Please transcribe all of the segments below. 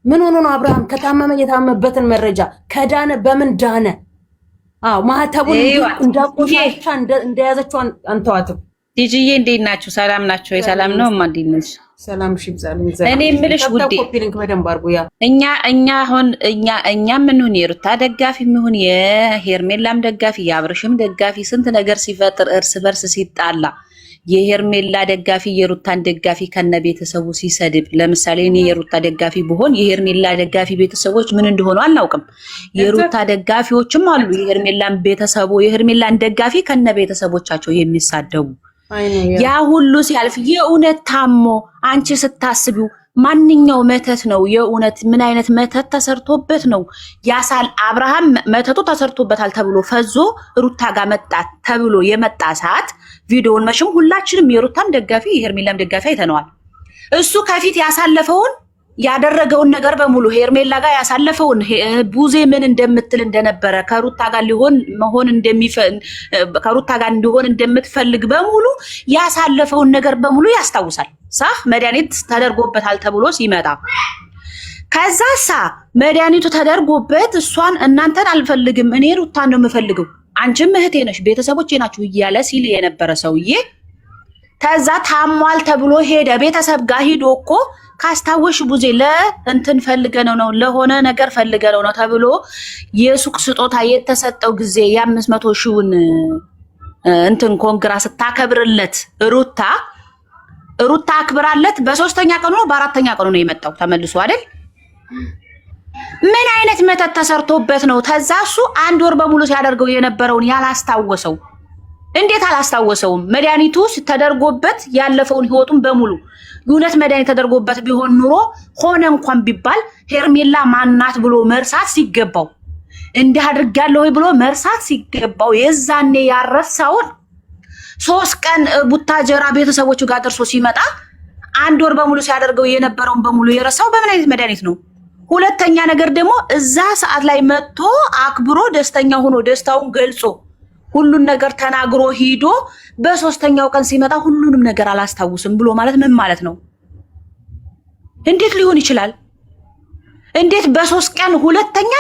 ምን ሆኖ ነው አብርሃም ከታመመ የታመመበትን መረጃ ከዳነ በምን ዳነ? አዎ ማህተቡን እንዳቆሻሻ እንደያዘችው አንተዋትም። ዲጂዬ እንዴት ናችሁ? ሰላም ናችሁ? የሰላም ነው ማዲነሽ ሰላም ሽብዛልኝ። እኔ ምልሽ ውዴ እኛ ምን ሆነ የሩታ ደጋፊ ምን ሆነ የሄርሜላም ደጋፊ የአብርሽም ደጋፊ ስንት ነገር ሲፈጥር እርስ በርስ ሲጣላ የሄርሜላ ደጋፊ የሩታን ደጋፊ ከነ ቤተሰቡ ሲሰድብ፣ ለምሳሌ እኔ የሩታ ደጋፊ ብሆን የሄርሜላ ደጋፊ ቤተሰቦች ምን እንደሆኑ አላውቅም። የሩታ ደጋፊዎችም አሉ የሄርሜላን ደጋፊ ከነ ቤተሰቦቻቸው የሚሳደቡ። ያ ሁሉ ሲያልፍ የእውነት ታሞ አንቺ ስታስቢው ማንኛው መተት ነው? የእውነት ምን አይነት መተት ተሰርቶበት ነው? ያሳል አብርሃም መተቱ ተሰርቶበታል ተብሎ ፈዞ ሩታ ጋር መጣ ተብሎ የመጣ ሰዓት ቪዲዮውን መቼም ሁላችንም የሩታም ደጋፊ የሄርሜላም ደጋፊ አይተነዋል። እሱ ከፊት ያሳለፈውን ያደረገውን ነገር በሙሉ ሄርሜላ ጋር ያሳለፈውን ቡዜ ምን እንደምትል እንደነበረ ከሩታ ጋር ከሩታ ጋር እንዲሆን እንደምትፈልግ በሙሉ ያሳለፈውን ነገር በሙሉ ያስታውሳል። ሳህ መድኃኒት ተደርጎበታል ተብሎ ሲመጣ ከዛሳ መድኃኒቱ ተደርጎበት እሷን እናንተን አልፈልግም እኔ ሩታን ነው የምፈልገው አንቺም እህቴ ነሽ ቤተሰቦቼ ናችሁ እያለ ሲል የነበረ ሰውዬ ከዛ ታሟል ተብሎ ሄደ። ቤተሰብ ጋር ሂዶ እኮ ካስታወሽ ቡዜ ለእንትን ፈልገነው ነው ለሆነ ነገር ፈልገነው ነው ተብሎ የሱቅ ስጦታ የተሰጠው ጊዜ የ500 ሺውን እንትን ኮንግራ ስታከብርለት ሩታ አክብራለት በ3ኛ ቀኑ ነው በ4ኛ ቀኑ ነው የመጣው ተመልሶ አይደል? ምን አይነት መተት ተሰርቶበት ነው ተዛ እሱ 1 ወር በሙሉ ሲያደርገው የነበረውን ያላስታወሰው? እንዴት አላስታወሰውም? መድኃኒቱ ተደርጎበት ያለፈውን ህይወቱን በሙሉ ዩነት መድኃኒት ተደርጎበት ቢሆን ኑሮ ሆነ እንኳን ቢባል ሄርሜላ ማናት ብሎ መርሳት ሲገባው እንዲህ አድርጋለሁ ብሎ መርሳት ሲገባው የዛኔ ያረሳውን 3 ቀን ቡታጀራ ቤተሰቦቹ ጋር ደርሶ ሲመጣ 1 ወር በሙሉ ሲያደርገው የነበረውን በሙሉ የረሳው በምን አይነት መድኃኒት ነው? ሁለተኛ ነገር ደግሞ እዛ ሰዓት ላይ መጥቶ አክብሮ ደስተኛ ሆኖ ደስታውን ገልጾ ሁሉን ነገር ተናግሮ ሂዶ በ3ኛው ቀን ሲመጣ ሁሉንም ነገር አላስታውስም ብሎ ማለት ምን ማለት ነው? እንዴት ሊሆን ይችላል? እንዴት በ3 ቀን ሁለተኛ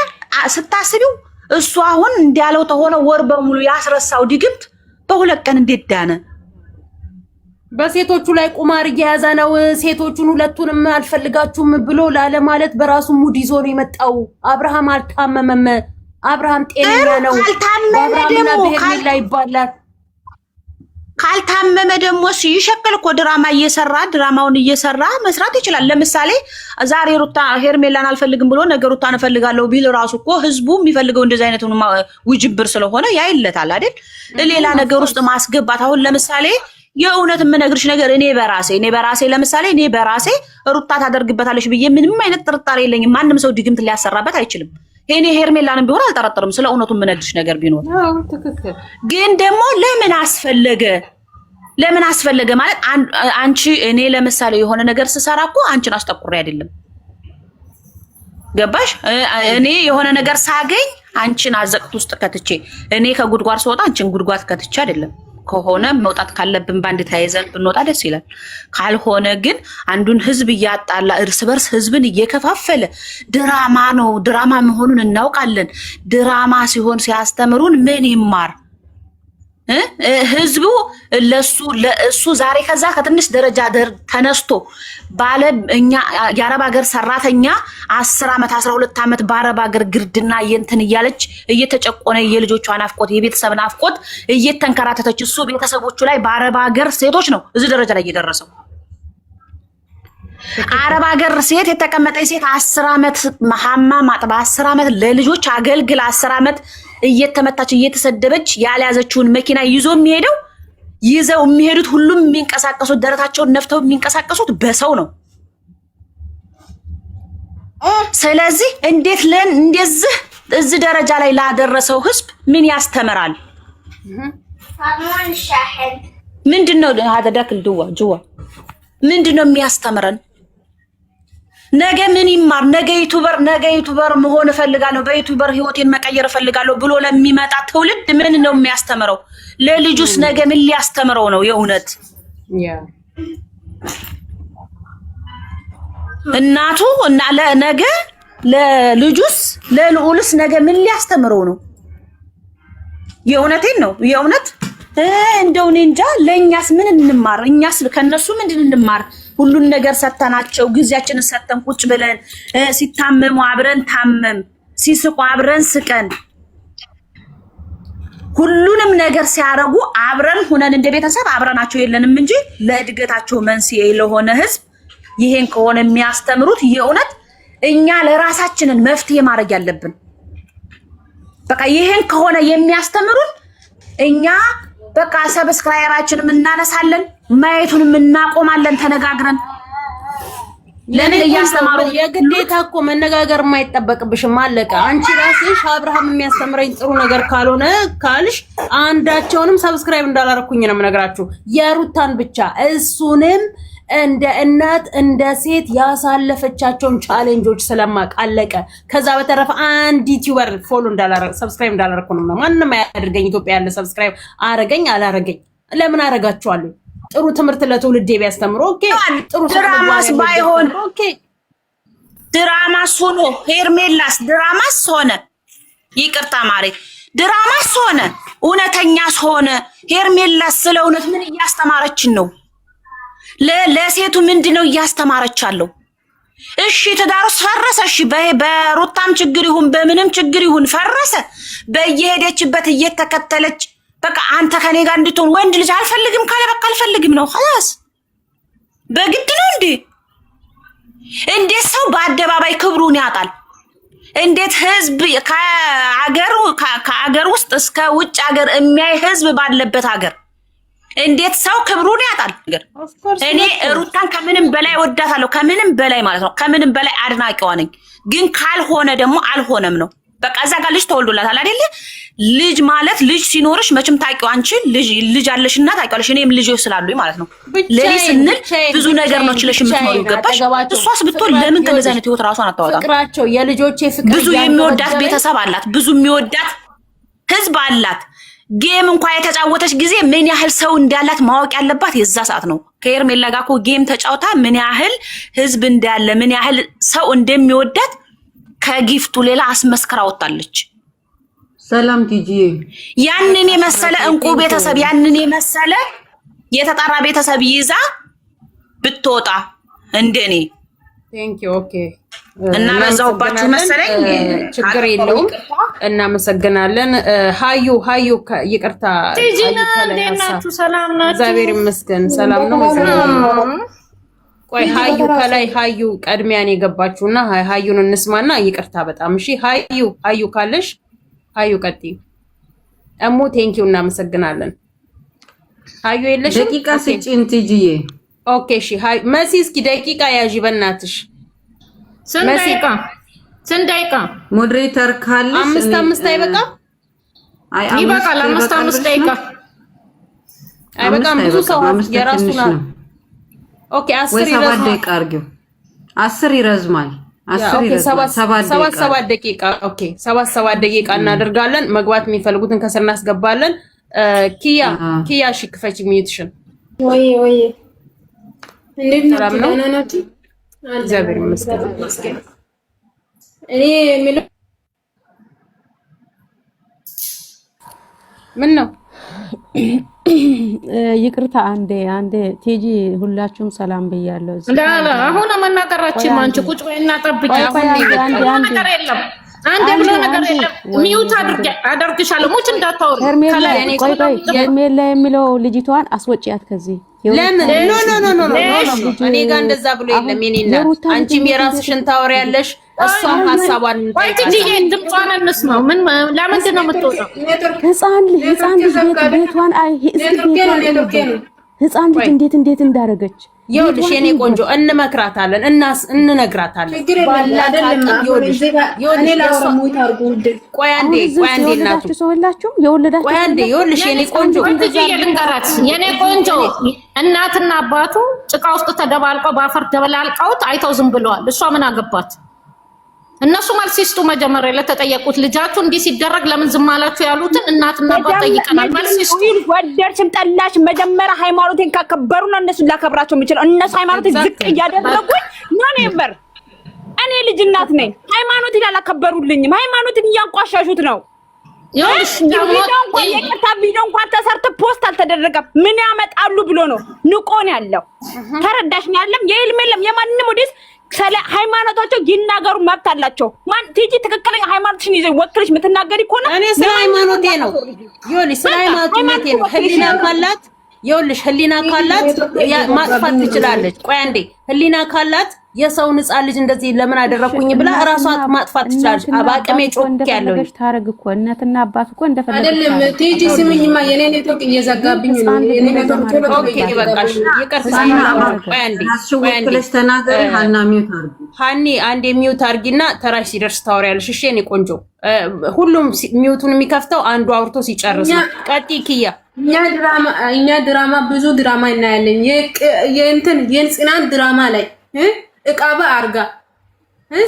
ስታስቢው እሱ አሁን እንዲያለው ተሆነ ወር በሙሉ ያስረሳው ድግምት በ2 ቀን እንዴት ዳነ? በሴቶቹ ላይ ቁማር እየያዘ ነው። ሴቶቹን ሁለቱንም አልፈልጋችሁም ብሎ ላለ ማለት በራሱ ሙድ ይዞ ነው የመጣው። አብርሃም አልታመመም። አብርሃም ጤነኛ ነው። ካልታመመ ደግሞ ሲሸከል እኮ ድራማውን እየሰራ መስራት ይችላል። ለምሳሌ ዛሬ ሩታ ሄርሜላን አልፈልግም ብሎ ነገ ሩታን እፈልጋለሁ ቢል ራሱ እኮ ህዝቡ የሚፈልገው እንደዚህ አይነት ውጅብር ስለሆነ ያይለታል አይደል? ሌላ ነገር ውስጥ ማስገባት አሁን ለምሳሌ የእውነት የምነግርሽ ነገር እኔ በራሴ ለምሳሌ እኔ በራሴ ሩታ ታደርግበታለሽ ብዬ ምንም አይነት ጥርጣሬ የለኝም። ማንም ሰው ድግምት ሊያሰራበት አይችልም። እኔ ሄርሜላንም ቢሆን አልጠረጠርም። ስለ እውነቱ የምነግርሽ ነገር ቢኖር ግን ደግሞ ለምን አስፈለገ ማለት አንቺ እኔ ለምሳሌ የሆነ ነገር ስሰራ እኮ አንቺን አስጠቁሬ አይደለም ገባሽ? እኔ የሆነ ነገር ሳገኝ አንቺን አዘቅት ውስጥ ከትቼ እኔ ከጉድጓድ ስወጣ አንቺን ጉድጓድ ከትቼ አይደለም። ከሆነ መውጣት ካለብን ባንድ ተያይዘን ብንወጣ ደስ ይላል። ካልሆነ ግን አንዱን ህዝብ እያጣላ እርስ በርስ ህዝብን እየከፋፈለ ድራማ ነው። ድራማ መሆኑን እናውቃለን። ድራማ ሲሆን ሲያስተምሩን ምን ይማር ህዝቡ? ለእሱ ዛሬ ከዛ ከትንሽ ደረጃ ተነስቶ ባለ እኛ የአረብ ሀገር ሰራተኛ 10 ዓመት 12 ዓመት በአረብ ሀገር ግርድና የእንትን እያለች እየተጨቆነ የልጆቿ ናፍቆት የቤተሰብ ናፍቆት እየተንከራተተች እሱ ቤተሰቦቹ ላይ በአረብ ሀገር ሴቶች ነው እዚህ ደረጃ ላይ እየደረሰው። አረብ ሀገር ሴት የተቀመጠች ሴት 10 ዓመት መሐማ ማጥባ 10 ዓመት ለልጆች አገልግል 10 ዓመት እየተመታች እየተሰደበች ያልያዘችውን መኪና ይዘው የሚሄዱት ሁሉም የሚንቀሳቀሱት ደረታቸውን ነፍተው የሚንቀሳቀሱት በሰው ነው። ስለዚህ እንዴት እንደዚህ እዚህ ደረጃ ላይ ላደረሰው ህዝብ ምን ያስተምራል? ምንድነው ሀደዳክል ጅዋ ምንድነው የሚያስተምረን? ነገ ምን ይማር? ነገ ዩቲዩበር መሆን እፈልጋለሁ በዩቲዩበር ህይወቴን መቀየር እፈልጋለሁ ብሎ ለሚመጣ ትውልድ ምን ነው የሚያስተምረው? ለልጁስ ነገ ምን ሊያስተምረው ነው? የእውነት እናቱ እና ለነገ ለልጁስ ለልዑልስ ነገ ምን ሊያስተምረው ነው? የእውነቴን ነው የእውነት እንደው እኔ እንጃ። ለእኛስ ምን እንማር? እኛስ ከነሱ ምንድን እንማር? ሁሉን ነገር ሰተናቸው ጊዜያችንን ሰተን ቁጭ ብለን ሲታመሙ አብረን ታመም፣ ሲስቁ አብረን ስቀን፣ ሁሉንም ነገር ሲያረጉ አብረን ሁነን እንደ ቤተሰብ አብረናቸው የለንም እንጂ ለእድገታቸው መንስኤ ለሆነ ህዝብ ይሄን ከሆነ የሚያስተምሩት የእውነት እኛ ለራሳችንን መፍትሄ ማድረግ ያለብን በቃ ይሄን ከሆነ የሚያስተምሩን እኛ በቃ ሰብስክራይባችንን እናነሳለን፣ ማየቱንም እናቆማለን ተነጋግረን። ለምን እያስተማሩ የግዴታ እኮ መነጋገር የማይጠበቅብሽም አለቀ። አንቺ ራስሽ አብርሃም የሚያስተምረኝ ጥሩ ነገር ካልሆነ ካልሽ አንዳቸውንም ሰብስክራይብ እንዳላረኩኝ ነው የምነግራችሁ። የሩታን ብቻ እሱንም እንደ እናት እንደ ሴት ያሳለፈቻቸውን ቻሌንጆች ስለማቅ አለቀ። ከዛ በተረፈ አንድ ዩቲዩበር ፎሎ እንዳላረግ ሰብስክራይብ እንዳላረኩ ነው። ማንንም አያደርገኝ። ኢትዮጵያ ያለ ሰብስክራይብ አረገኝ አላረገኝ ለምን አረጋችኋለሁ? ጥሩ ትምህርት ለትውልድ ቢያስተምሩ ኦኬ። ጥሩ ድራማስ ባይሆን ኦኬ። ድራማስ ሆኖ ሄርሜላስ ድራማስ ሆነ ይቅርታ ማሬ ድራማስ ሆነ እውነተኛስ ሆነ ሄርሜላስ ስለ እውነት ምን እያስተማረችን ነው? ለሴቱ ምንድነው እያስተማረቻለሁ? እሺ ትዳሩስ ፈረሰ። እሺ በሩታም ችግር ይሁን በምንም ችግር ይሁን ፈረሰ። በየሄደችበት እየተከተለች በቃ አንተ ከኔ ጋር እንድትሆን ወንድ ልጅ አልፈልግም ካለ በቃ አልፈልግም ነው خلاص። በግድ ነው እንዴ? እንዴት ሰው በአደባባይ ክብሩን ያጣል? እንዴት ህዝብ ከአገር ውስጥ እስከ ውጭ ሀገር የሚያይ ህዝብ ባለበት ሀገር እንዴት ሰው ክብሩን ያጣል? እኔ ሩታን ከምንም በላይ ወዳታለሁ፣ ከምንም በላይ ማለት ነው። ከምንም በላይ አድናቂዋ ነኝ። ግን ካልሆነ ደግሞ አልሆነም ነው በቃ። እዛ ጋር ልጅ ተወልዶላታል አይደለ? ልጅ ማለት ልጅ ሲኖርሽ መቼም ታውቂው አንቺ ልጅ አለሽና ታውቂዋለሽ። እኔም ልጆች ስላሉኝ ማለት ነው። ለዚህ ስንል ብዙ ነገር ነው ችለሽ የምትኖሪው ገባሽ? እሷስ ብትወል ለምን ከነዛ አይነት ህይወት ራሷን አታወጣም? ፍቅራቸው የልጆቼ ፍቅር ብዙ የሚወዳት ቤተሰብ አላት፣ ብዙ የሚወዳት ህዝብ አላት። ጌም እንኳን የተጫወተች ጊዜ ምን ያህል ሰው እንዳላት ማወቅ ያለባት የዛ ሰዓት ነው። ከሄርሜላ ጋር እኮ ጌም ተጫውታ ምን ያህል ህዝብ እንዳለ ምን ያህል ሰው እንደሚወዳት ከጊፍቱ ሌላ አስመስክራ ወጣለች። ሰላም ቲጂ ያንን የመሰለ እንቁ ቤተሰብ ያንን የመሰለ የተጣራ ቤተሰብ ይዛ ብትወጣ እንደኔ ቴንክ ዩ ኦኬ። እና በዛውባችሁ መሰለኝ ችግር የለውም። እናመሰግናለን። ሃዩ ይቅርታ ቲጂና እንደናችሁ ሰላም ናችሁ? እግዚአብሔር ይመስገን ሰላም ነው። ቆይ ሃዩ ከላይ ሃዩ ቀድሚያን የገባችሁና ሃዩን እንስማና ይቅርታ በጣም እሺ። ሃዩ ካለሽ ሃዩ ቀጥይ። እሙ ቴንክ ዩ እናመሰግናለን። ሃዩ የለሽ ደቂቃ ስጪን ቲጂዬ። ኦኬ እሺ። ሃይ መሲ እስኪ ደቂቃ ያዢ በእናትሽ። ስንት ደቂቃ ሞዴሬተር ካለሽ አምስት አይበቃም? ይበቃል። አምስት ደቂቃ አይበቃም? ብዙ ሰው የራሱና ኦኬ 10 7 ደቂቃ አርጊው። 10 ይረዝማል። 10 ይረዝማል። 7 ደቂቃ ኦኬ 7 ደቂቃ እናደርጋለን። መግባት የሚፈልጉትን ከስር እናስገባለን። ኪያ እሺ ክፈች ሚዩትሽን። ወይ እንዴት ናችሁ? እግዚአብሔር ይመስገን። እኔ የሚለው ምን ነው? ይቅርታ አንዴ ቲጂ ሁላችሁም ሰላም ብያለሁ። አሁን መናገራችን አንቺ ቁጭ በይና ጠብቂ። አንድ ብሎ ነገር የለም። ሚውት አደርግሻለሁ። ሙች እንዳታወሪ። ሄርሜላ የሚለው ልጅቷን አስወጪያት ከዚህ። ለምን? ኖ እኔ ጋር እንደዛ ብሎ የለም። የኔ እናት አንቺም የራስሽን ታወሪያለሽ፣ እሷም ሐሳቧን ወይ ትጂዬ ድምጿን እንስማው። ምን ለምንድን ነው የምትወጣው? ህፃን ልጅ ቤቷን ህፃን ልጅ እንዴት እንዳረገች ይኸውልሽ የኔ ቆንጆ እንመክራታለን፣ እንነግራታለን። ቆይ አንዴ እናቱ ሰው የላችሁም የወለዳችሁ? ቆይ አንዴ ይኸውልሽ የኔ ቆንጆ የኔ ቆንጆ እናትና አባቱ ጭቃ ውስጥ ተደባልቀው በአፈር ደበላልቀውት አይተው ዝም ብለዋል። እሷ ምን አገባት? እነሱ መልስ ይስጡ። መጀመሪያ ለተጠየቁት ልጃችሁ እንዲህ ሲደረግ ለምን ዝም አላችሁ ያሉትን እናትና አባት ጠይቀናል። መልስ ይስጡ። ወደድሽም ጠላሽ መጀመሪያ ሃይማኖቴን ካከበሩ ነው እነሱ ላከብራቸው የሚችለው። እነሱ ሃይማኖቴን ዝቅ እያደረጉኝ ነው ነበር። እኔ ልጅ እናት ነኝ። ሃይማኖቴን አላከበሩልኝም። ሃይማኖቴን እያንቋሻሹት ነው። ቪዲዮ እንኳን ተሰርቶ ፖስት አልተደረገም። ምን ያመጣሉ ብሎ ነው ንቆን ያለው። ተረዳሽኝ? ያለም የኢልም የለም የማንንም ወዲስ ስለ ሃይማኖታቸው ይናገሩ መብት አላቸው። ማን ቲጂ ትክክለኛ ሃይማኖትሽን ይዘሽ ወክለሽ የምትናገሪ ከሆነ እኔ ስለ ሃይማኖቴ ነው ይኸውልሽ፣ ስለ ሃይማኖቴ ነው። ህሊና ካላት ይኸውልሽ፣ ህሊና ካላት ማጥፋት ትችላለች። ቆይ አንዴ፣ ህሊና ካላት የሰውን ሕፃን ልጅ እንደዚህ ለምን አደረኩኝ ብላ እራሷ ማጥፋት ትችላለች። አባቀሜ ጮክ ያለው ታረግ እኮ እናትና አባት እኮ እንደፈለገ አይደለም። ቲጂ ስሚኝማ፣ የኔ ኔትወርክ እየዘጋብኝ ነው። የኔ ኔትወርክ ኦኬ፣ ይበቃሽ። ይቅርታ። ቆይ አንዴ ተናገሪ። ሃና ሚውት አርጊ። ሃኒ አንዴ ሚውት አርጊና ተራሽ ሲደርስ ታወሪያለሽ። እሺ የኔ ቆንጆ፣ ሁሉም ሚውቱን የሚከፍተው አንዱ አውርቶ ሲጨርስ ነው። ቀጥይ ኪያ። እኛ ድራማ ብዙ ድራማ እናያለን። የጽናት ድራማ ላይ እቃባ አርጋ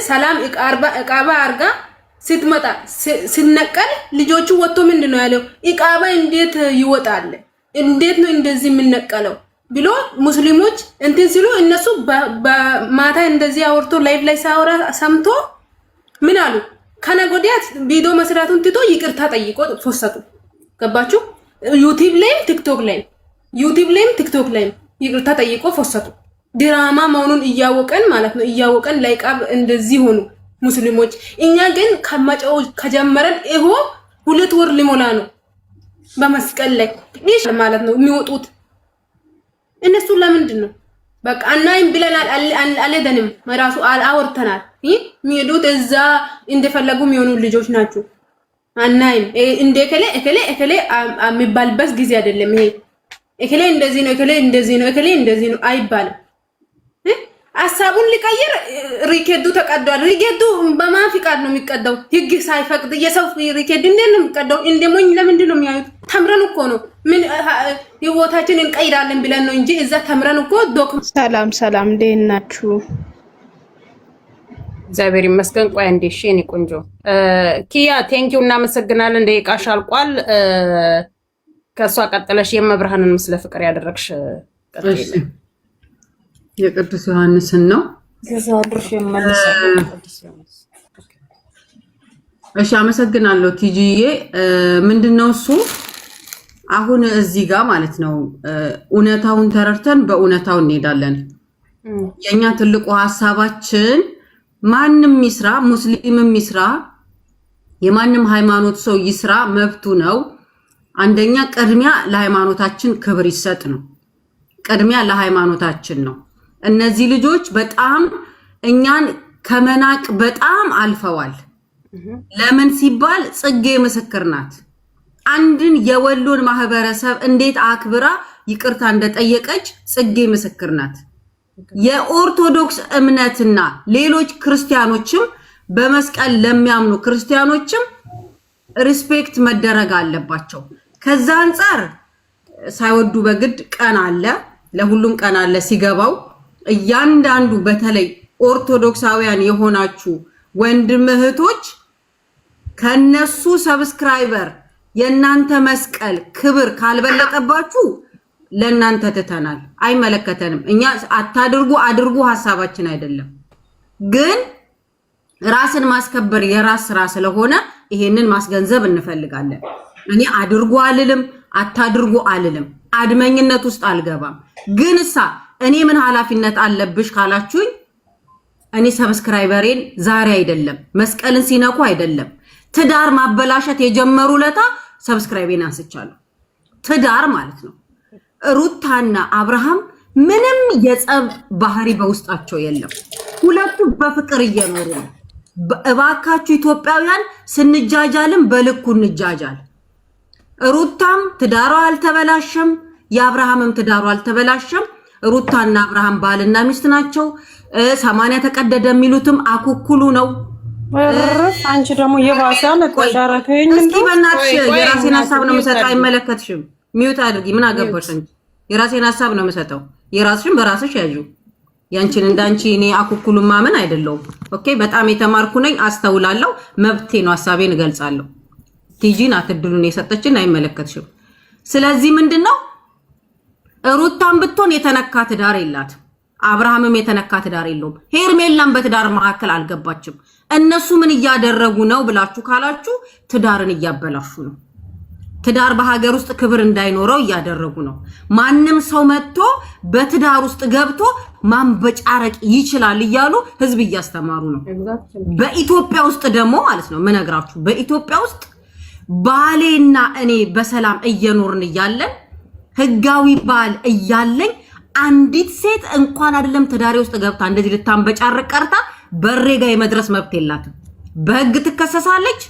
ሰላም እቃባ አርጋ ስትመጣ ሲነቀል ልጆቹ ወጥቶ ምንድነው ያለው? እቃባ እንዴት ይወጣል? እንዴት ነው እንደዚህ የምንነቀለው ብሎ ሙስሊሞች እንትን ሲሉ እነሱ በማታ እንደዚህ አወርቶ ላይቭ ላይ ሳወራ ሰምቶ ምን አሉ? ከነጎዲያ ቪዲዮ መስራቱን ትቶ ይቅርታ ጠይቆ ፎሰቱ። ገባችሁ? ዩቲዩብ ላይም ቲክቶክ ላይም ይቅርታ ጠይቆ ፎሰቱ። ድራማ መሆኑን እያወቀን ማለት ነው። እያወቀን ላይቃብ እንደዚህ ሆኑ ሙስሊሞች። እኛ ግን ከመጫው ከጀመረን ይሄ 2 ወር ሊሞላ ነው። በመስቀል ላይ ይሽ ማለት ነው የሚወጡት እነሱ። ለምንድን ነው በቃ እናይም ብለናል። አለደንም መራሱ አወርተናል። የሚሄዱት እዛ እንደፈለጉ የሚሆኑ ልጆች ናቸው። አናይም እንደ እከሌ የሚባልበት ጊዜ አይደለም። ይሄ እከሌ እንደዚህ ነው፣ እከሌ እንደዚህ ነው፣ እከሌ እንደዚህ ነው አይባልም። ሐሳቡን ሊቀይር ሪኬዱ ተቀዷል። ሪኬዱ በማን ፍቃድ ነው የሚቀዳው? ህግ ሳይፈቅድ የሰው ሪኬድ እንዴት ነው የሚቀዳው? እንደሞኝ ለምንድን ነው የሚያዩት? ተምረን እኮ ነው ምን ህይወታችንን እንቀይራለን ብለን ነው እንጂ እዛ ተምረን እኮ ሰላም እንዴት ናችሁ? እግዚአብሔር ይመስገን። ቆይ አንዴ እሺ የኔ ቆንጆ ኪያ ቴንኪው፣ እናመሰግናለን። ደቂቃሽ አልቋል። ከሷ ቀጥለሽ የመብርሃንን ምስለ ፍቅር ያደረግሽ ቀጥለሽ የቅዱስ ዮሐንስን ነው። እሺ አመሰግናለሁ ቲጂዬ። ምንድነው እሱ አሁን እዚህ ጋር ማለት ነው እውነታውን ተረድተን በእውነታው እንሄዳለን። የኛ ትልቁ ሐሳባችን ማንም ይስራ፣ ሙስሊምም ይስራ፣ የማንም ሃይማኖት ሰው ይስራ፣ መብቱ ነው። አንደኛ ቅድሚያ ለሃይማኖታችን ክብር ይሰጥ ነው። ቅድሚያ ለሃይማኖታችን ነው። እነዚህ ልጆች በጣም እኛን ከመናቅ በጣም አልፈዋል። ለምን ሲባል ጽጌ ምስክር ናት። አንድን የወሎን ማህበረሰብ እንዴት አክብራ ይቅርታ እንደጠየቀች ጽጌ ምስክር ናት። የኦርቶዶክስ እምነትና ሌሎች ክርስቲያኖችም በመስቀል ለሚያምኑ ክርስቲያኖችም ሪስፔክት መደረግ አለባቸው። ከዛ አንፃር ሳይወዱ በግድ ቀን አለ፣ ለሁሉም ቀን አለ ሲገባው። እያንዳንዱ በተለይ ኦርቶዶክሳውያን የሆናችሁ ወንድም እህቶች ከነሱ ሰብስክራይበር የናንተ መስቀል ክብር ካልበለጠባችሁ ለናንተ ትተናል፣ አይመለከተንም። እኛ አታድርጉ አድርጉ ሐሳባችን አይደለም። ግን ራስን ማስከበር የራስ ስራ ስለሆነ ይሄንን ማስገንዘብ እንፈልጋለን። እኔ አድርጉ አልልም፣ አታድርጉ አልልም፣ አድመኝነት ውስጥ አልገባም። ግን እኔ ምን ኃላፊነት አለብሽ ካላችሁኝ እኔ ሰብስክራይበሬን ዛሬ አይደለም መስቀልን ሲነኩ አይደለም ትዳር ማበላሸት የጀመሩ ለታ ሰብስክራይቤን አንስቻለሁ። ትዳር ማለት ነው። ሩታና አብርሃም ምንም የጸብ ባህሪ በውስጣቸው የለም። ሁለቱም በፍቅር እየኖሩ ነው። እባካችሁ ኢትዮጵያውያን ስንጃጃልም በልኩ እንጃጃል። ሩታም ትዳሯ አልተበላሸም፣ የአብርሃምም ትዳሯ አልተበላሸም። ሩታና አብርሃም ባልና ሚስት ናቸው። 80 ተቀደደ የሚሉትም አኩኩሉ ነው። አንቺ ደግሞ የባሰ መቆጣራከኝ እስኪ በእናትሽ የራሴን ሐሳብ ነው የምሰጠው። አይመለከትሽም። ሚውት አድርጊ። ምን አገባሽ እንጂ የራሴን ሐሳብ ነው የምሰጠው። የራስሽን በራስሽ ያዡ። ያንቺን እንዳንቺ እኔ አኩኩሉ ማመን አይደለም። ኦኬ በጣም የተማርኩ ነኝ፣ አስተውላለሁ፣ መብቴ ነው፣ ሐሳቤን እገልጻለሁ። ቲጂን አትድሉን የሰጠችን አይመለከትሽም። ስለዚህ ምንድነው ሩታም ብትሆን የተነካ ትዳር የላት፣ አብርሃምም የተነካ ትዳር የለውም። ሄርሜላም በትዳር መካከል አልገባችም። እነሱ ምን እያደረጉ ነው ብላችሁ ካላችሁ ትዳርን እያበላሹ ነው። ትዳር በሀገር ውስጥ ክብር እንዳይኖረው እያደረጉ ነው። ማንም ሰው መጥቶ በትዳር ውስጥ ገብቶ ማንበጫረቅ ይችላል እያሉ ህዝብ እያስተማሩ ነው። በኢትዮጵያ ውስጥ ደግሞ ማለት ነው ምነግራችሁ፣ በኢትዮጵያ ውስጥ ባሌና እኔ በሰላም እየኖርን እያለን ህጋዊ ባል እያለኝ አንዲት ሴት እንኳን አይደለም ትዳሬ ውስጥ ገብታ እንደዚህ ልታንበጫረቅ ቀርታ በሬ ጋር የመድረስ መብት የላትም። በህግ ትከሰሳለች።